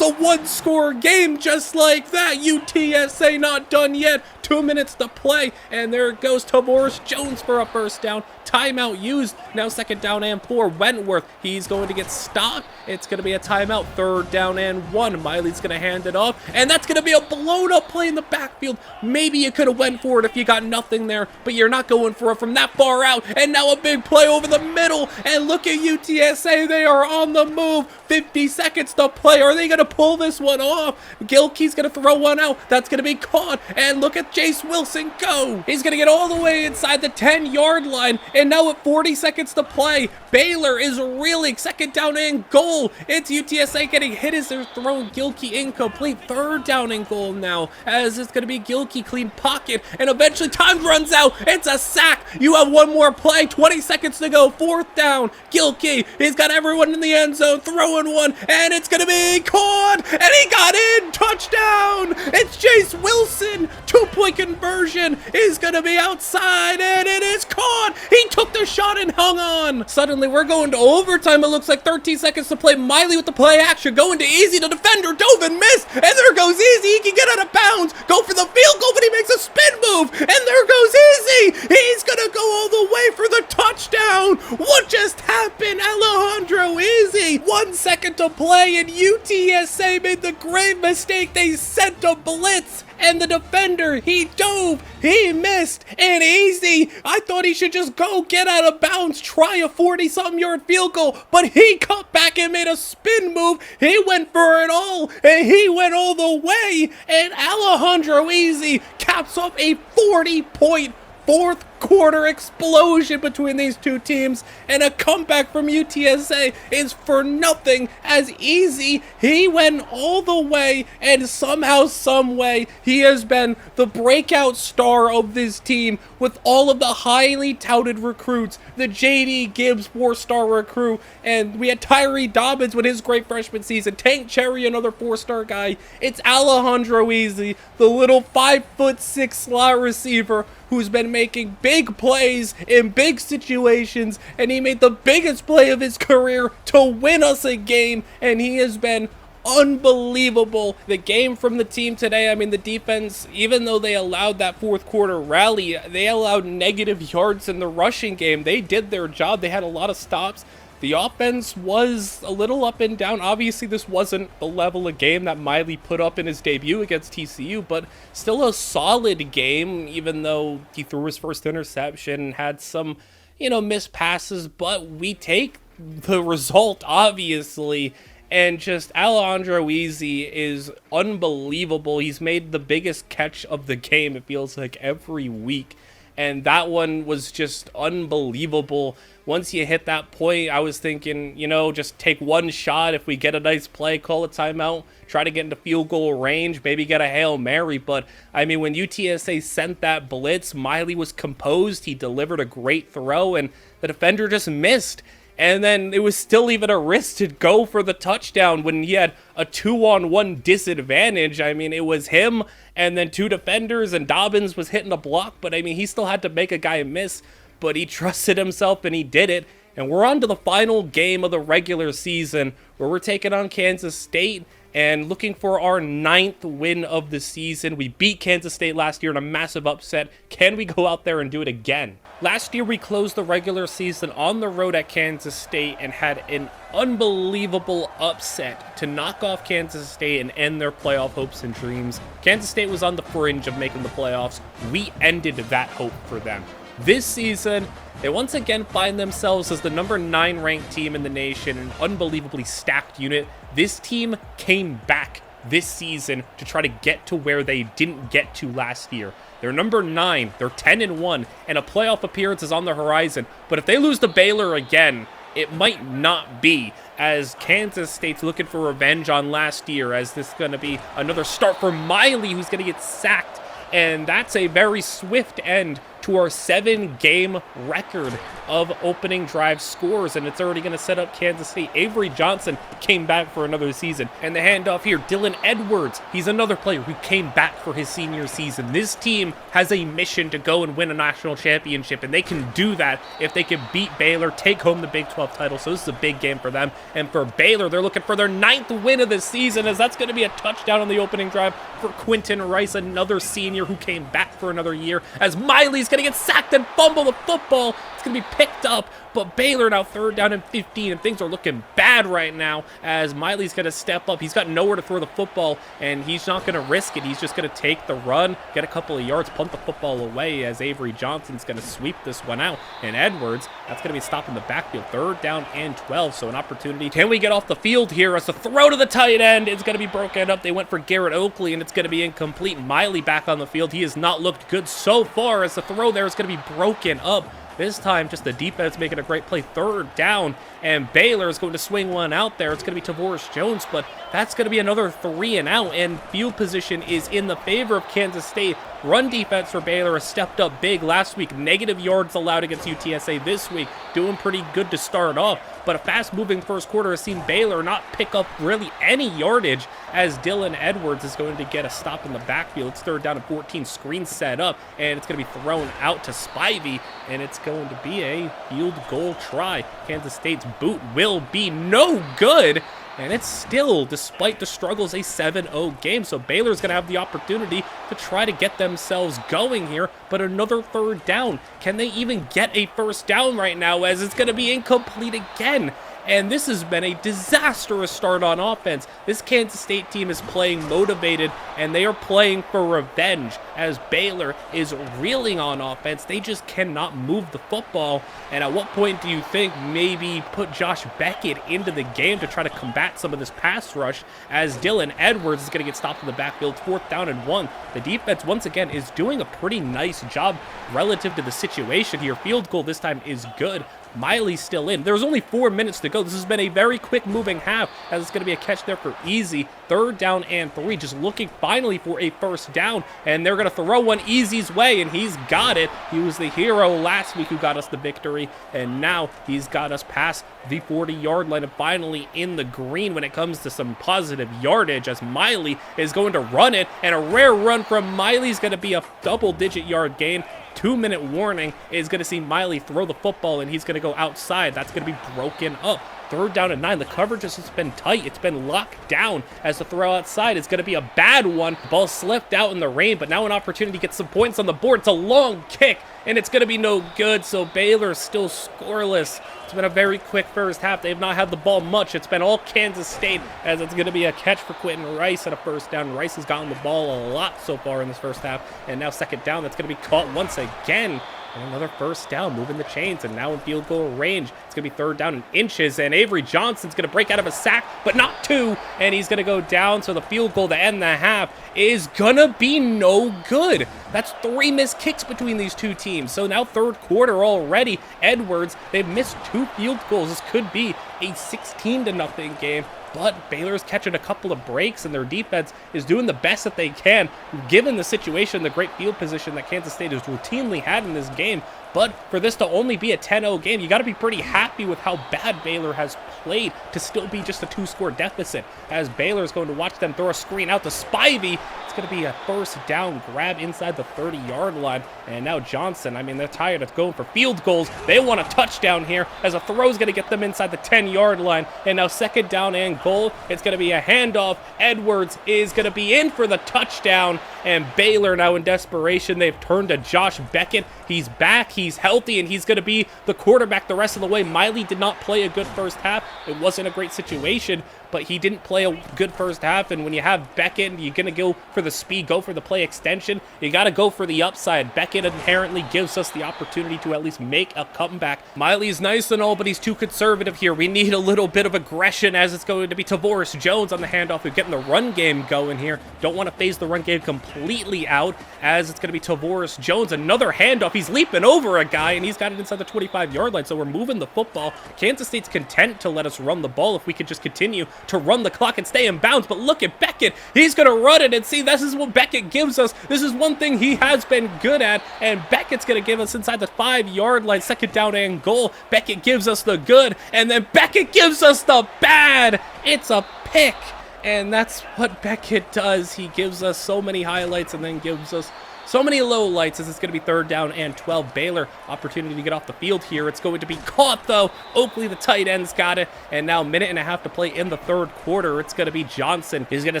[SPEAKER 1] a 1-score game just like that. UTSA not done yet. 2 minutes to play, and there goes Tavoris Jones for a 1st down. Timeout used. Now 2nd down and 4. Wentworth, he's going to get stopped, It's going to be a timeout, 3rd down and 1. Miley's going to hand it off, and that's going to be a blown up play in the backfield. Maybe you could have went for it if you got nothing there, but you're not going for it from that far out. And now a big play over the middle, and look at UTSA. They are on the move. 50 seconds to play. Are they going to pull this one off? Gilkey's going to throw one out. That's going to be caught, and look at Jace Wilson go. He's going to get all the way inside the 10-yard line, and now with 40 seconds to play, Baylor is reeling. 2nd down and goal. It's UTSA getting hit as they're throwing Gilkey incomplete. 3rd down and goal now, as it's going to be Gilkey, clean pocket, and eventually time runs out. It's a sack. You have one more play. 20 seconds to go. 4th down. Gilkey, he's got everyone in the end zone, throwing one, and it's going to be caught, and he got in. Touchdown. It's Jace Wilson. 2-point conversion is going to be outside, and it is caught. He took the shot and hung on. Suddenly, we're going to overtime. It looks like 13 seconds to play. Miley with the play action, going to Easy. The defender dove and missed, and there goes Easy. He can get out of bounds, go for the field goal, but he makes a spin move, and there goes Easy. He's going to go all the way for the touchdown. What just happened? Alejandro Easy. 1 second to play, and UTSA made the grave mistake. They sent a blitz, and the defender, he dove, he missed, and Easy, I thought he should just go get out of bounds, try a 40-something yard field goal, but he cut back and made a spin move. He went for it all, and he went all the way, and Alejandro Easy caps off a 40-point 4th quarter explosion between these two teams, and a comeback from UTSA is for nothing, as Easy, he went all the way, and somehow, some way, he has been the breakout star of this team with all of the highly touted recruits. The JD Gibbs 4-star recruit, and we had Tyree Dobbins with his great freshman season, Tank Cherry, another 4-star guy. It's Alejandro Easy, the little 5'6" slot receiver who's been making big plays in big situations, and he made the biggest play of his career to win us a game, and he has been unbelievable. The game from the team today, I mean, the defense, even though they allowed that 4th quarter rally, they allowed negative yards in the rushing game. They did their job. They had a lot of stops. The offense was a little up and down. Obviously, this wasn't the level of game that Miley put up in his debut against TCU, but still a solid game, even though he threw his first interception, had some, missed passes, but we take the result, obviously. And just Alejandro Easy is unbelievable. He's made the biggest catch of the game, it feels like, every week. And that one was just unbelievable. Once you hit that point, I was thinking, just take one shot. If we get a nice play, call a timeout, try to get into field goal range, maybe get a Hail Mary. But, I mean, when UTSA sent that blitz, Miley was composed. He delivered a great throw, and the defender just missed. And then it was still even a risk to go for the touchdown when he had a 2-on-1 disadvantage. I mean, it was him and then 2 defenders, and Dobbins was hitting a block. But, I mean, he still had to make a guy miss. But he trusted himself, and he did it. And we're on to the final game of the regular season, where we're taking on Kansas State and looking for our 9th win of the season. We beat Kansas State last year in a massive upset. Can we go out there and do it again? Last year, we closed the regular season on the road at Kansas State and had an unbelievable upset to knock off Kansas State and end their playoff hopes and dreams. Kansas State was on the fringe of making the playoffs. We ended that hope for them. This season, they once again find themselves as the number 9 ranked team in the nation, an unbelievably stacked unit. This team came back this season to try to get to where they didn't get to last year. They're number 9, they're 10-1, and a playoff appearance is on the horizon. But if they lose to Baylor again, it might not be, as Kansas State's looking for revenge on last year, as this is going to be another start for Miley, who's going to get sacked. And that's a very swift end to our 7-game record of opening drive scores, and it's already going to set up Kansas State. Avery Johnson came back for another season, and the handoff here, Dylan Edwards, he's another player who came back for his senior season. This team has a mission to go and win a national championship, and they can do that if they can beat Baylor, take home the Big 12 title. So this is a big game for them, and for Baylor, they're looking for their 9th win of the season, as that's going to be a touchdown on the opening drive for Quentin Rice, another senior who came back for another year, as Miley's going to get sacked and fumble the football. It's going going to be picked up, but Baylor now 3rd down and 15, and things are looking bad right now as Miley's going to step up. He's got nowhere to throw the football, and he's not going to risk it. He's just going to take the run, get a couple of yards, punt the football away as Avery Johnson's going to sweep this one out. And Edwards, that's going to be stopped in the backfield. 3rd down and 12, so an opportunity. Can we get off the field here as the throw to the tight end is going to be broken up? They went for Garrett Oakley, and it's going to be incomplete. Miley back on the field. He has not looked good so far as the throw there is going to be broken up. This time, just the defense making a great play. 3rd down, and Baylor is going to swing one out there. It's going to be Tavoris Jones, but that's going to be another 3 and out, and field position is in the favor of Kansas State. Run defense for Baylor has stepped up big last week. Negative yards allowed against UTSA this week. Doing pretty good to start off, but a fast-moving first quarter has seen Baylor not pick up really any yardage as Dylan Edwards is going to get a stop in the backfield. It's 3rd down and 14, screen set up, and it's going to be thrown out to Spivey, and it's going to be a field goal try. Kansas State's boot will be no good, and it's still, despite the struggles, a 7-0 game. So Baylor's going to have the opportunity to try to get themselves going here, but another 3rd down. Can they even get a 1st down right now as it's going to be incomplete again? And this has been a disastrous start on offense. This Kansas State team is playing motivated, and they are playing for revenge as Baylor is reeling on offense. They just cannot move the football. And at what point do you think maybe put Josh Beckett into the game to try to combat some of this pass rush as Dylan Edwards is going to get stopped in the backfield? 4th down and 1. The defense, once again, is doing a pretty nice job relative to the situation here. Field goal this time is good. Miley's still in. There's only 4 minutes to go. This has been a very quick moving half as it's going to be a catch there for Easy. 3rd down and 3, just looking finally for a 1st down, and they're going to throw one Easy's way, and he's got it. He was the hero last week who got us the victory, and now he's got us past the 40-yard line and finally in the green when it comes to some positive yardage as Miley is going to run it, and a rare run from Miley is going to be a double-digit yard gain. 2-minute warning is going to see Miley throw the football, and he's going to go outside. That's going to be broken up. 3rd down and 9. The coverage has just been tight. It's been locked down as the throw outside is going to be a bad one. The ball slipped out in the rain, but now an opportunity to get some points on the board. It's a long kick, and it's going to be no good, so Baylor is still scoreless. It's been a very quick first half. They've not had the ball much. It's been all Kansas State as it's going to be a catch for Quentin Rice at a 1st down. Rice has gotten the ball a lot so far in this first half, and now 2nd down. That's going to be caught once again. And another 1st down, moving the chains, and now in field goal range. It's going to be 3rd down in inches, and Avery Johnson's going to break out of a sack, but not 2, and he's going to go down, so the field goal to end the half is going to be no good. That's 3 missed kicks between these two teams. So now 3rd quarter already. Edwards, they've missed 2 field goals. This could be a 16-0 game. But Baylor's catching a couple of breaks, and their defense is doing the best that they can, given the situation, the great field position that Kansas State has routinely had in this game. But for this to only be a 10-0 game, you got to be pretty happy with how bad Baylor has played to still be just a 2-score deficit, as Baylor is going to watch them throw a screen out to Spivey. It's going to be a 1st down grab inside the 30-yard line. And now Johnson, I mean, they're tired of going for field goals. They want a touchdown here as a throw is going to get them inside the 10-yard line. And now 2nd down and goal. It's going to be a handoff. Edwards is going to be in for the touchdown. And Baylor now in desperation, they've turned to Josh Beckett. He's back, he's healthy, and he's going to be the quarterback the rest of the way. Miley did not play a good first half. It wasn't a great situation, but he didn't play a good first half. And when you have Beckett, you're going to go for the speed, go for the play extension. You got to go for the upside. Beckett inherently gives us the opportunity to at least make a comeback. Miley's nice and all, but he's too conservative here. We need a little bit of aggression as it's going to be Tavoris Jones on the handoff. We're getting the run game going here. Don't want to phase the run game completely out as it's going to be Tavoris Jones. Another handoff. He's leaping over a guy, and he's got it inside the 25-yard line, so we're moving the football. Kansas State's content to let us run the ball if we could just continue to run the clock and stay in bounds. But look at Beckett. He's going to run it, and see, this is what Beckett gives us. This is one thing he has been good at, and Beckett's going to give us inside the 5-yard line, 2nd down and goal. Beckett gives us the good, and then Beckett gives us the bad. It's a pick. And that's what Beckett does. He gives us so many highlights and then gives us So many low lights as it's going to be 3rd down and 12. Baylor, opportunity to get off the field here. It's going to be caught, though. Oakley, the tight end's got it. And now 1.5 to play in the 3rd quarter. It's going to be Johnson. He's going to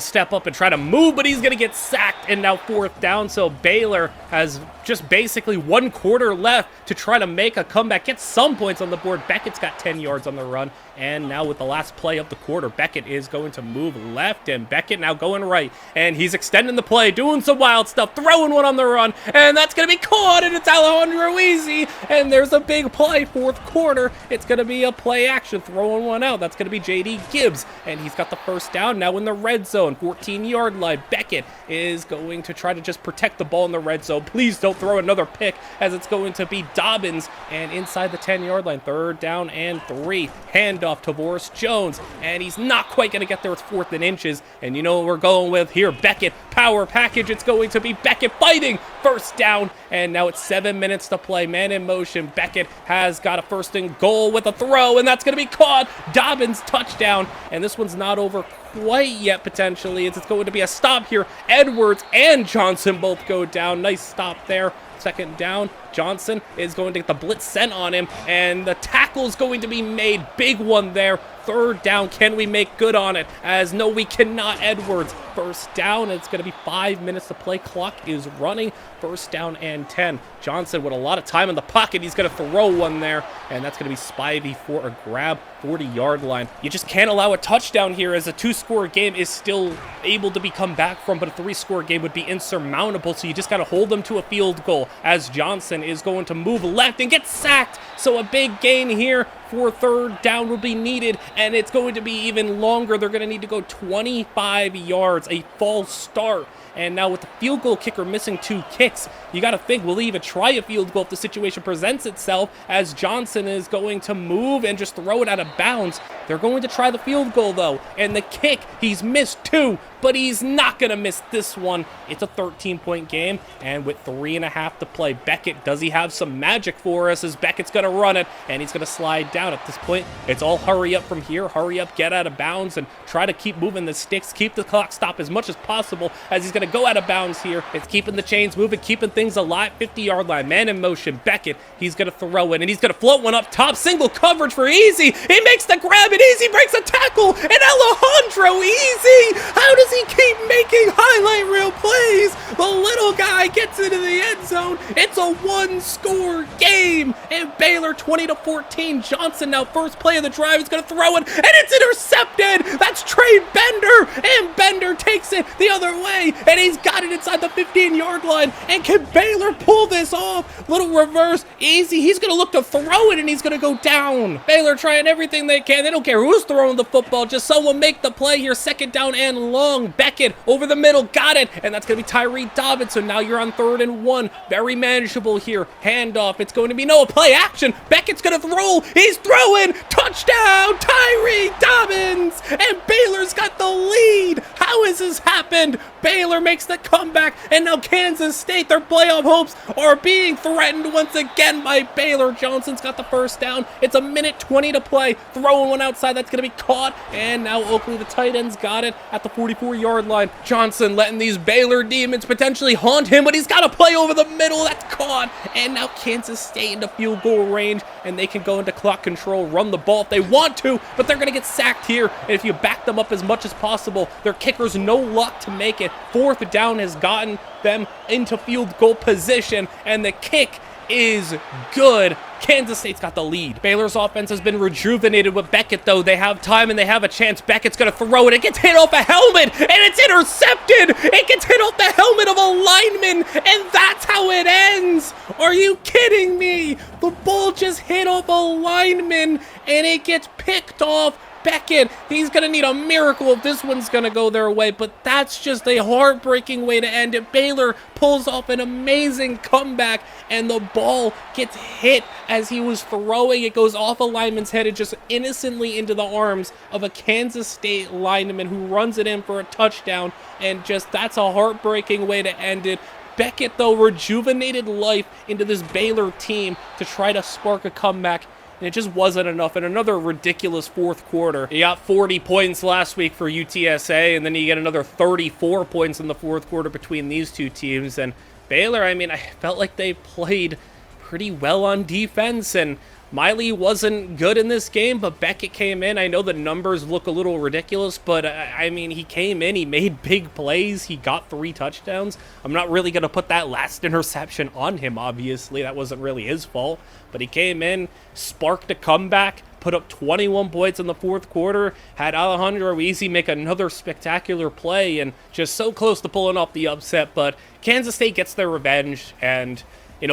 [SPEAKER 1] step up and try to move, but he's going to get sacked. And now 4th down. So Baylor has just basically 1 quarter left to try to make a comeback, get some points on the board. Beckett's got 10 yards on the run. And now with the last play of the quarter, Beckett is going to move left, and Beckett now going right. And he's extending the play, doing some wild stuff, throwing one on the run, and that's going to be caught, and it's Alejandro Easy. And there's a big play, 4th quarter. It's going to be a play action, throwing one out. That's going to be J.D. Gibbs, and he's got the 1st down now in the red zone, 14-yard line. Beckett is going to try to just protect the ball in the red zone. Please don't throw another pick, as it's going to be Dobbins, and inside the 10-yard line, 3rd down and 3. Handoff to Boris Jones, and he's not quite going to get there. It's 4th and inches, and you know what we're going with here. Beckett, power package. It's going to be Beckett fighting. 1st down, and now it's 7 minutes to play. Man in motion. Beckett has got a 1st and goal with a throw, and that's going to be caught. Dobbins, touchdown, and this one's not over quite yet, potentially. It's going to be a stop here. Edwards and Johnson both go down. Nice stop there. 2nd down. Johnson is going to get the blitz sent on him, and the tackle is going to be made. Big one there. 3rd down. Can we make good on it? As no, we cannot. Edwards, 1st down. It's going to be 5 minutes to play. Clock is running. 1st down and 10. Johnson with a lot of time in the pocket. He's going to throw one there, and that's going to be Spivey for a grab. 40-yard line. You just can't allow a touchdown here, as a 2-score game is still able to be come back from, but a 3-score game would be insurmountable, so you just got to hold them to a field goal, as Johnson is going to move left and get sacked. So a big gain here for 3rd down will be needed, and it's going to be even longer. They're going to need to go 25 yards, a false start. And now with the field goal kicker missing 2 kicks, you got to think, will he even try a field goal if the situation presents itself, as Johnson is going to move and just throw it out of bounds. They're going to try the field goal, though, and the kick, he's missed 2, but he's not going to miss this one. It's a 13-point game, and with 3.5 to play, Beckett, does he have some magic for us, as Beckett's going to run it, and he's going to slide down. At this point, it's all hurry up from here, hurry up, get out of bounds, and try to keep moving the sticks, keep the clock stop as much as possible, as he's going to go out of bounds here. It's keeping the chains moving, keeping things alive. 50-yard line, man in motion. Beckett, he's going to throw it, and he's going to float one up top. Single coverage for Easy. He makes the grab, and Easy breaks a tackle, and Alejandro Easy, how does he keep making highlight reel plays? The little guy gets into the end zone. It's a 1-score game, and Baylor 20-14. Johnson now, 1st play of the drive, is going to throw it, and it's intercepted. That's Trey Bender, and Bender takes it the other way, and he's got it inside the 15-yard line. And can Baylor pull this off? Little reverse. Easy. He's going to look to throw it, and he's going to go down. Baylor trying everything they can. They don't care who's throwing the football. Just someone make the play here. 2nd down and long. Beckett over the middle. Got it. And that's going to be Tyree Dobbins. So now you're on 3rd and 1. Very manageable here. Handoff. It's going to be no play action. Beckett's going to throw. He's throwing. Touchdown. Tyree Dobbins. And Baylor's got the lead. How has this happened? Baylor makes the comeback, and now Kansas State, their playoff hopes are being threatened once again by Baylor. Johnson's got the 1st down. It's 1:20 to play. Throwing one outside. That's going to be caught, and now Oakley, the tight end's got it at the 44-yard line. Johnson letting these Baylor demons potentially haunt him, but he's got to play over the middle. That's caught, and now Kansas State into field goal range, and they can go into clock control, run the ball if they want to, but they're going to get sacked here. And if you back them up as much as possible, their kicker's no luck to make it. 4th down has gotten them into field goal position, and the kick is good. Kansas State's got the lead. Baylor's offense has been rejuvenated with Beckett, though. They have time and they have a chance. Beckett's going to throw it. It gets hit off a helmet, and it's intercepted. It gets hit off the helmet of a lineman, and that's how it ends. Are you kidding me? The ball just hit off a lineman, and it gets picked off. Beckett, he's going to need a miracle if this one's going to go their way, but that's just a heartbreaking way to end it. Baylor pulls off an amazing comeback, and the ball gets hit as he was throwing. It goes off a lineman's head and just innocently into the arms of a Kansas State lineman who runs it in for a touchdown, and just that's a heartbreaking way to end it. Beckett, though, rejuvenated life into this Baylor team to try to spark a comeback, and it just wasn't enough. And another ridiculous 4th quarter. He got 40 points last week for UTSA, and then you get another 34 points in the 4th quarter between these two teams. And Baylor, I mean, I felt like they played pretty well on defense, and Miley wasn't good in this game, but Beckett came in. I know the numbers look a little ridiculous, but I mean, he came in, he made big plays, he got 3 touchdowns. I'm not really going to put that last interception on him, obviously. That wasn't really his fault, but he came in, sparked a comeback, put up 21 points in the fourth quarter, had Alejandro Easy make another spectacular play, and just so close to pulling off the upset, but Kansas State gets their revenge, and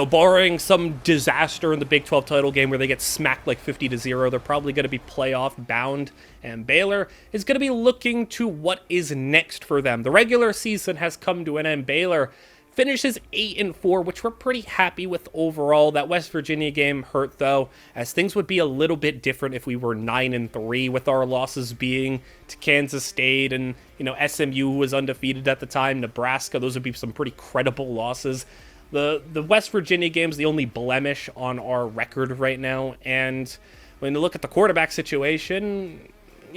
[SPEAKER 1] barring some disaster in the Big 12 title game where they get smacked like 50-0, they're probably going to be playoff bound, and Baylor is going to be looking to what is next for them. The regular season has come to an end. Baylor finishes 8-4, which we're pretty happy with overall. That West Virginia game hurt, though, as things would be a little bit different if we were 9-3, with our losses being to Kansas State and, SMU, who was undefeated at the time, Nebraska. Those would be some pretty credible losses. The West Virginia game is the only blemish on our record right now, and when you look at the quarterback situation,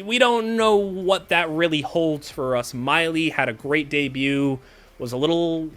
[SPEAKER 1] we don't know what that really holds for us. Miley had a great debut, was a little,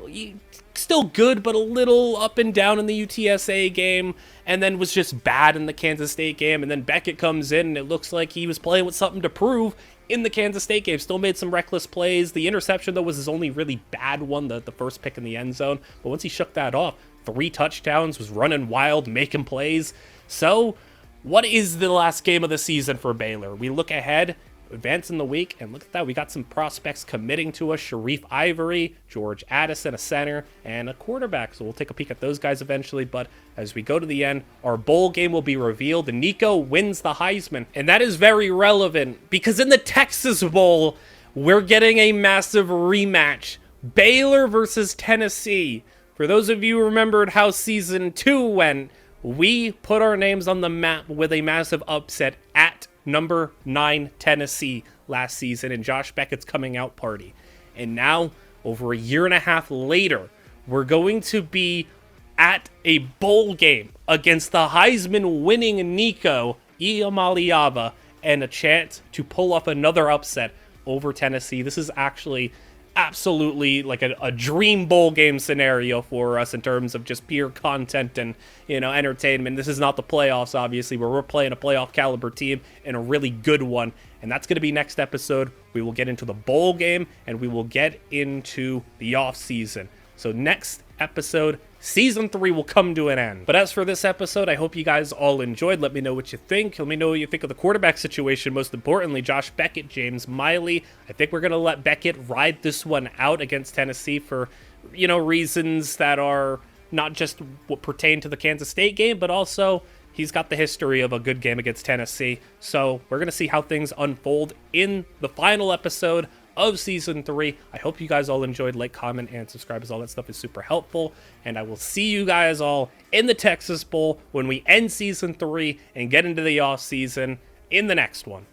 [SPEAKER 1] still good, but a little up and down in the UTSA game, and then was just bad in the Kansas State game, and then Beckett comes in, and it looks like he was playing with something to prove in the Kansas State game. Still made some reckless plays. The interception, though, was his only really bad one, the first pick in the end zone, but once he shook that off, 3 touchdowns, was running wild, making plays. So, what is the last game of the season for Baylor? We look ahead, advance in the week, and look at that, we got some prospects committing to us. Sharif Ivory, George Addison, a center, and a quarterback, so we'll take a peek at those guys eventually. But as we go to the end, our bowl game will be revealed, and Nico wins the Heisman, and that is very relevant, because in the Texas Bowl, we're getting a massive rematch. Baylor versus Tennessee. For those of you who remembered how Season 2 went, we put our names on the map with a massive upset at number 9 Tennessee last season in Josh Beckett's coming out party. And now, over a year and a half later, we're going to be at a bowl game against the Heisman winning Nico Iamaleava, and a chance to pull off another upset over Tennessee. This is actually absolutely like a dream bowl game scenario for us in terms of just pure content and entertainment. This is not the playoffs, obviously, where we're playing a playoff caliber team and a really good one, and that's going to be next episode. We will get into the bowl game and we will get into the off season. So next episode, Season 3 will come to an end. But as for this episode, I hope you guys all enjoyed. Let me know what you think. Let me know what you think of the quarterback situation. Most importantly, Josh Beckett, James Miley. I think we're going to let Beckett ride this one out against Tennessee for, reasons that are not just what pertain to the Kansas State game, but also he's got the history of a good game against Tennessee. So we're going to see how things unfold in the final episode of Season 3. I hope you guys all enjoyed. Like, comment, and subscribe, as all that stuff is super helpful. And I will see you guys all in the Texas Bowl when we end Season 3 and get into the off season in the next one.